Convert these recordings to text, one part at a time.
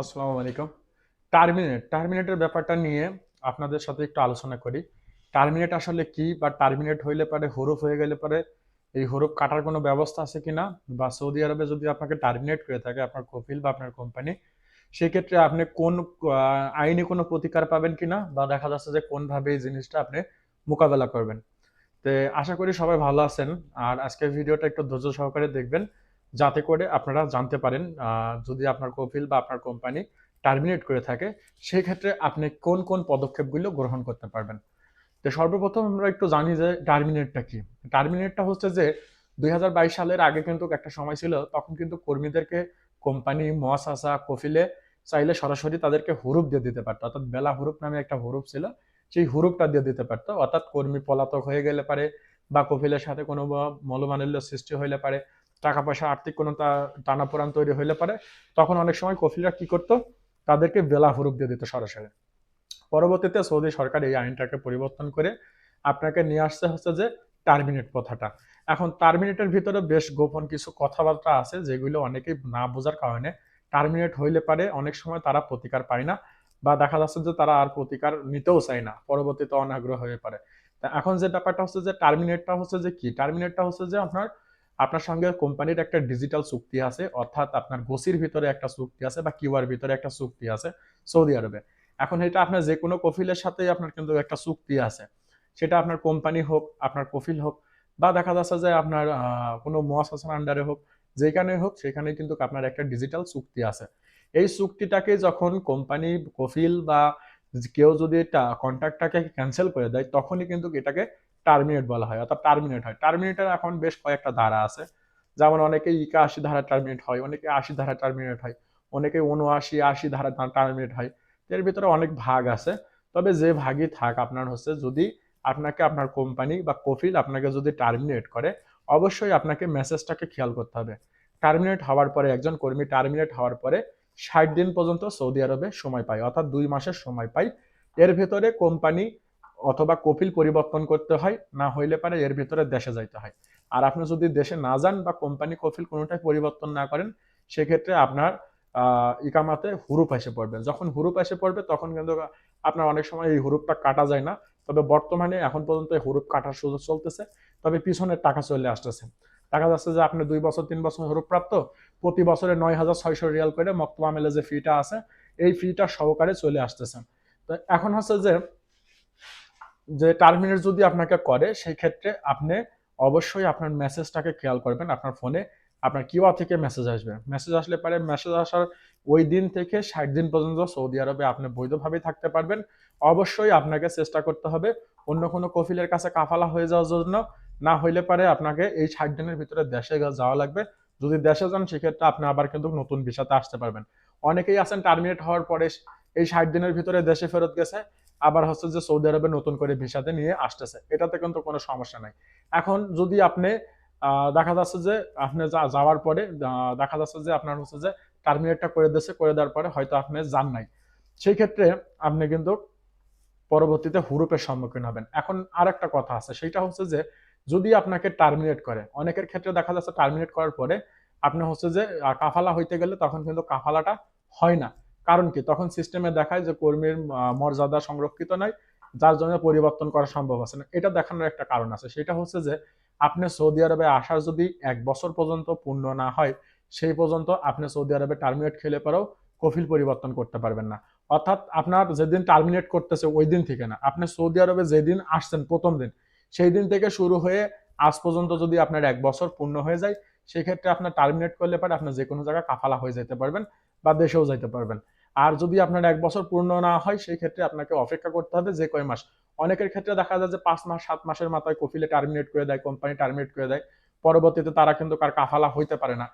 আসসালামু আলাইকুম। টার্মিনেটের ব্যাপারটা নিয়ে আপনাদের সাথে একটু আলোচনা করি। টার্মিনেট আসলে কি, বা টার্মিনেট হইলে পারে হরফ হয়ে গেলে পারে এই হরফ কাটার কোনো ব্যবস্থা আছে কিনা, বা সৌদি আরবে যদি আপনাকে টার্মিনেট করে থাকে আপনার কফিল বা আপনার কোম্পানি, সেক্ষেত্রে আপনি কোন আইনি কোনো প্রতিকার পাবেন কিনা, বা দেখা যাচ্ছে যে কোনভাবে এই জিনিসটা আপনি মোকাবেলা করবেন। তো আশা করি সবাই ভালো আছেন। আর আজকের ভিডিওটা একটু ধৈর্য সহকারে দেখবেন, যাতে করে আপনারা জানতে পারেন যদি আপনার কফিল বা আপনার কোম্পানি টার্মিনেট করে থাকে, সেই ক্ষেত্রে আপনি কোন কোন পদক্ষেপগুলো গ্রহণ করতে পারবেন। তো সর্বপ্রথম আমরা একটু জানি যে টার্মিনেটটা কি। টার্মিনেটটা হচ্ছে যে 2022 সালের আগে কিন্তু একটা সময় ছিল, তখন কিন্তু কর্মীদেরকে কোম্পানি মুয়াসাসা কফিলে চাইলে সরাসরি তাদেরকে হুরুপ দিয়ে দিতে পারতো, অর্থাৎ বেলা হুরুপ নামে একটা হুরুপ ছিল, সেই হুরুপটা দিয়ে দিতে পারতো। অর্থাৎ কর্মী পলাতক হয়ে গেলে পারে, বা কফিলের সাথে কোনো মনোমালিন্য সৃষ্টি হইলে পারে, টাকা পয়সা আর্থিক কোনো টানাপোড়ান তৈরি হইলে পারে, তখন অনেক সময় কফিলরা কি করতো, তাদেরকে বেলা হুরুপ দিয়ে দিত সরাসরি। পরবর্তীতে সৌদি সরকার এই আইনটাকে পরিবর্তন করে আপনাকে নিয়ে আসছে হচ্ছে যে টার্মিনেট কথাটা। এখন টার্মিনেটের ভিতরে বেশ গোপন কিছু কথাবার্তা আছে, যেগুলো অনেকেই না বোঝার কারণে টার্মিনেট হইলে পারে অনেক সময় তারা প্রতিকার পায় না, বা দেখা যাচ্ছে যে তারা আর প্রতিকার নিতেও চায় না, পরবর্তীতে অনাগ্রহ হয়ে পারে। তা এখন যে ব্যাপারটা হচ্ছে যে টার্মিনেটটা হচ্ছে যে কি, টার্মিনেটটা হচ্ছে যে আপনার আপনার সঙ্গে কোম্পানির একটা ডিজিটাল চুক্তি আছে, অর্থাৎ আপনার গোসির ভিতরে একটা চুক্তি আছে, বা কিউআর ভিতরে একটা চুক্তি আছে সৌদি আরবে। এখন এটা আপনার যে কোনো কফিলের সাথেই আপনার কিন্তু একটা চুক্তি আছে, সেটা আপনার কোম্পানি হোক, আপনার কফিল হোক, বা দেখা যাচ্ছে যে আপনার কোনো মুয়াসাসার আন্ডারে হোক, যেখানে হোক সেখানে কিন্তু আপনার একটা ডিজিটাল চুক্তি আছে। এই চুক্তিটাকে যখন কোম্পানি, কফিল বা কেউ যদি কন্ট্রাক্টটাকে ক্যান্সেল করে দেয়, তখনই কিন্তু এটাকে টার্মিনেট বলা হয়, অর্থাৎ টার্মিনেট হয়। টার্মিনেটের এখন বেশ কয়েকটা ধারা আছে, যেমন অনেকে 81 ধারা টার্মিনেট হয়, অনেকে 80 ধারা টার্মিনেট হয়, অনেকে 79 80 ধারা টার্মিনেট হয়। এর ভিতরে অনেক ভাগ আছে। তবে যে ভাগই থাক, আপনার হচ্ছে যদি আপনাকে আপনার কোম্পানি বা কফিল আপনাকে যদি টার্মিনেট করে, অবশ্যই আপনাকে মেসেজটাকে খেয়াল করতে হবে। টার্মিনেট হওয়ার পরে, একজন কর্মী টার্মিনেট হওয়ার পরে 60 দিন পর্যন্ত সৌদি আরবে সময় পায়, অর্থাৎ 2 মাসের সময় পায়। এর ভেতরে কোম্পানি অথবা কফিল পরিবর্তন করতে হয়, না হইলে পারে এর ভিতরে দেশে যাইতে হয়। আর আপনি যদি দেশে না যান, বা কোম্পানি কফিল কোনোটাই পরিবর্তন না করেন, সেক্ষেত্রে আপনার ইকামাতে হুরুপ এসে পড়বে। যখন হুরুপ এসে পড়বে তখন কিন্তু আপনার অনেক সময় এই হুরুপটা কাটা যায় না। তবে বর্তমানে এখন পর্যন্ত এই হুরুপ কাটার সুযোগ চলতেছে, তবে পিছনের টাকা চলে আসতেছে। দেখা যাচ্ছে যে আপনি 2 বছর 3 বছর হুরুপ প্রাপ্ত, প্রতি বছরে 9,600 রিয়াল করে মক্তব আমেলে যে ফিটা আছে, এই ফিটা সহকারে চলে আসতেছে। তো এখন হচ্ছে যে টার্মিনেট যদি আপনাকে করে, সেই ক্ষেত্রে আপনি অবশ্যই আপনার মেসেজটাকে খেয়াল করবেন। আপনার ফোনে আপনার কিউআর থেকে মেসেজ আসবে, মেসেজ আসলে পারে মেসেজ আসার ওই দিন থেকে 60 দিন পর্যন্ত সৌদি আরবে আপনি বৈধভাবেই থাকতে পারবেন। অবশ্যই আপনাকে চেষ্টা করতে হবে অন্য কোনো কফিলের কাছে কাফালা হয়ে যাওয়ার জন্য, না হইলে পারে আপনাকে এই 60 দিনের ভিতরে দেশে যাওয়া লাগবে। যদি দেশে যান, সেক্ষেত্রে আপনি আবার কিন্তু নতুন ভিসাতে আসতে পারবেন। অনেকেই আছেন টার্মিনেট হওয়ার পরে এই 60 দিনের ভিতরে দেশে ফেরত গেছে, আবার হচ্ছে যে সৌদি আরবে নতুন করে ভিসাতে নিয়ে আসতেছে, এটাতে কিন্তু কোনো সমস্যা নাই। এখন যদি আপনি দেখা যাচ্ছে যে আপনি যাওয়ার পরে দেখা যাচ্ছে যে আপনার হচ্ছে যে টার্মিনেটটা করে দিয়েছে, করে দেওয়ার পরে হয়তো আপনি যান নাই, সেই ক্ষেত্রে আপনি কিন্তু পরবর্তীতে হুরুপের সম্মুখীন হবেন। এখন আর একটা কথা আছে, সেটা হচ্ছে যে যদি আপনাকে টার্মিনেট করে, অনেকের ক্ষেত্রে দেখা যাচ্ছে টার্মিনেট করার পরে আপনি হচ্ছে যে কাফালা হইতে গেলে তখন কিন্তু কাফালাটা হয় না। কারণ কি, তখন সিস্টেমে দেখায় যে কর্মীর মর্যাদা সংরক্ষিত নয়, যার জন্য পরিবর্তন করা সম্ভব আছে না। এটা দেখানোর একটা কারণ আছে, সেটা হচ্ছে যে আপনি সৌদি আরবে আসার যদি 1 বছর পর্যন্ত পূর্ণ না হয়, সেই পর্যন্ত আপনি সৌদি আরবে টার্মিনেট খেলে পরেও কফিল পরিবর্তন করতে পারবেন না। অর্থাৎ আপনার যেদিন টার্মিনেট করতেছে ওই দিন থেকে না, আপনি সৌদি আরবে যেদিন আসছেন প্রথম দিন, সেই দিন থেকে শুরু হয়ে আজ পর্যন্ত যদি আপনার 1 বছর পূর্ণ হয়ে যায়, সেক্ষেত্রে আপনার টার্মিনেট করলে পারে আপনি যে কোনো জায়গায় কাফালা হয়ে যেতে পারবেন, বা দেশেও যাইতে পারবেন। আর যদি আপনার 1 বছর পূর্ণ না হয়, সেই ক্ষেত্রে আপনাকে অপেক্ষা করতে হবে যে কয় মাস। অনেকের ক্ষেত্রে দেখা যায় যে 5 মাস 7 মাসের মাথায় কফিলে টার্মিনেট করে দেয়, কোম্পানি টার্মিনেট করে দেয়, পরবর্তীতে তারা কিন্তু কার কাফালা হইতে পারে না।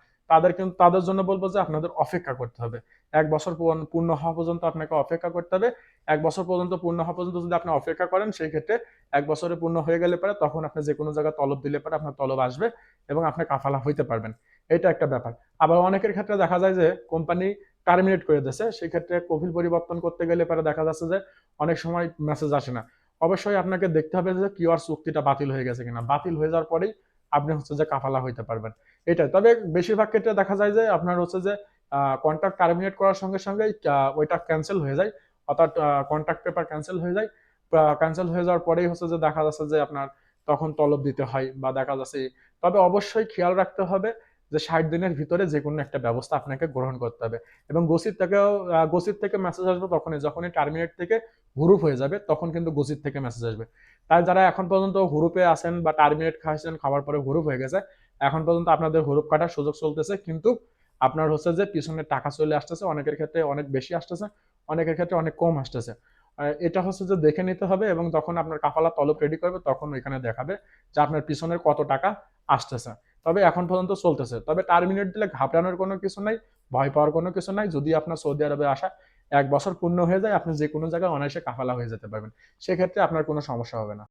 তাদের জন্য বলবো যে আপনাদের অপেক্ষা করতে হবে। 1 বছর পূর্ণ হওয়া পর্যন্ত আপনাকে অপেক্ষা করতে হবে। 1 বছর পর্যন্ত পূর্ণ হওয়া পর্যন্ত যদি আপনি অপেক্ষা করেন, সেই ক্ষেত্রে 1 বছরে পূর্ণ হয়ে গেলে পরে তখন আপনি যে কোনো জায়গায় তলব দিলে পরে আপনার তলব আসবে, এবং আপনি কাফালা হইতে পারবেন। এটা একটা ব্যাপার। আবার অনেকের ক্ষেত্রে দেখা যায় যে কোম্পানি টার্মিনেট করে দিয়েছে, সেই ক্ষেত্রে কফিল পরিবর্তন করতে গেলে পরে দেখা যাচ্ছে যে অনেক সময় মেসেজ আসে না। অবশ্যই আপনাকে দেখতে হবে যে কিউআর চুক্তিটা বাতিল হয়ে গেছে কিনা। বাতিল হয়ে যাওয়ার পরেই আপনি হচ্ছে যে কাফালা হইতে পারবেন। এটাই। তবে বেশিরভাগ ক্ষেত্রে দেখা যায় যে আপনার হচ্ছে যে কন্ট্রাক্ট টার্মিনেট করার সঙ্গে সঙ্গে ওইটা ক্যান্সেল হয়ে যায়, অর্থাৎ কন্ট্রাক্ট পেপার ক্যান্সেল হয়ে যায়। ক্যান্সেল হয়ে যাওয়ার পরেই হচ্ছে যে দেখা যাচ্ছে যে আপনার তখন তলব দিতে হয় বা দেখা যাচ্ছে। তবে অবশ্যই খেয়াল রাখতে হবে যে 60 দিনের ভিতরে যে কোনো একটা ব্যবস্থা আপনাকে গ্রহণ করতে হবে। এবং গোসির থেকে মেসেজ আসবে তখনই, যখনই টার্মিনেট থেকে হুরুপ হয়ে যাবে তখন কিন্তু গোসির থেকে মেসেজ আসবে। তাই যারা এখন পর্যন্ত হুরুপে আছেন বা টার্মিনেট খাইছেন, খাওয়ার পরে হুরুপ হয়ে গেছে, এখন পর্যন্ত আপনাদের হুরুপ কাটার সুযোগ চলতেছে, কিন্তু আপনার হচ্ছে যে পিছনে টাকা চলে আসতেছে, অনেকের ক্ষেত্রে অনেক বেশি আসতেছে, অনেকের ক্ষেত্রে অনেক কম আসতেছে। এটা হচ্ছে যে দেখে নিতে হবে, এবং যখন আপনার কাফালা তলব রেডি করবে তখন ওইখানে দেখাবে যে আপনার পিছনের কত টাকা আসতেছে। তবে এখন পর্যন্ত চলতেছে। তবে টার্মিনেট দিলে ঘাবড়ানোর কোনো কিছু নাই, ভয় পাওয়ার কোনো কিছু নাই। যদি আপনার সৌদি আরবে আসা 1 বছর পূর্ণ হয়ে যায়, আপনি যে কোনো জায়গায় অনায়াসে কাফালা হয়ে যেতে পারবেন। সেক্ষেত্রে আপনার কোনো সমস্যা হবে না।